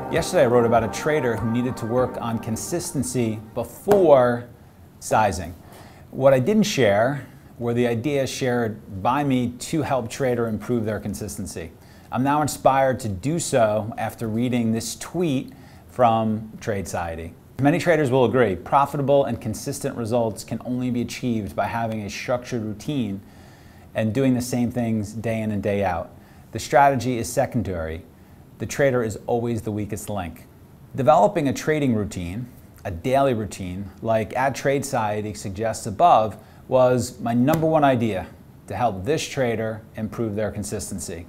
Yesterday I wrote about a trader who needed to work on consistency before sizing. What I didn't share were the ideas shared by me to help trader improve their consistency. I'm now inspired to do so after reading this tweet from Tradeciety. Many traders will agree, profitable and consistent results can only be achieved by having a structured routine and doing the same things day in and day out. The strategy is secondary. The trader is always the weakest link. Developing a trading routine, a daily routine, like at Tradeciety suggests above, was my #1 idea to help this trader improve their consistency.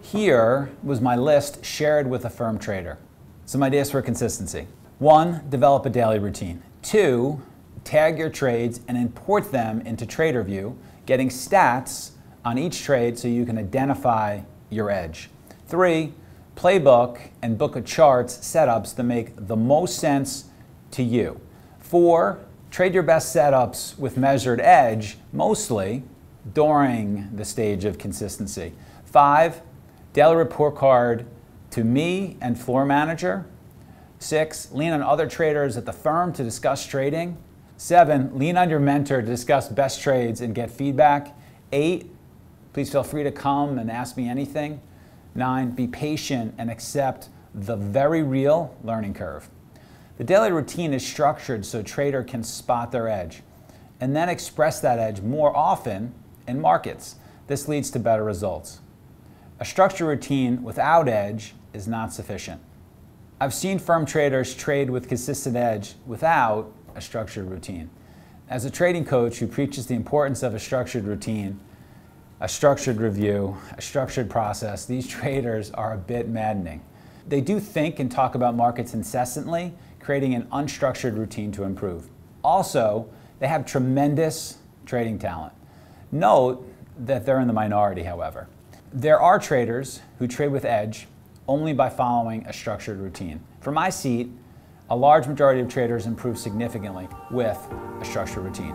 Here was my list shared with a firm trader. Some ideas for consistency. 1, develop a daily routine. 2, tag your trades and import them into TraderView, getting stats on each trade so you can identify your edge. 3, playbook and book of charts setups that make the most sense to you. 4, trade your best setups with measured edge, mostly during the stage of consistency. 5, daily report card to me and floor manager. 6, lean on other traders at the firm to discuss trading. 7, lean on your mentor to discuss best trades and get feedback. 8, please feel free to come and ask me anything. 9, be patient and accept the very real learning curve. The daily routine is structured so a trader can spot their edge and then express that edge more often in markets. This leads to better results. A structured routine without edge is not sufficient. I've seen firm traders trade with consistent edge without a structured routine. As a trading coach who preaches the importance of a structured routine, a structured review, a structured process, these traders are a bit maddening. They do think and talk about markets incessantly, creating an unstructured routine to improve. Also, they have tremendous trading talent. Note that they're in the minority, however. There are traders who trade with edge only by following a structured routine. From my seat, a large majority of traders improve significantly with a structured routine.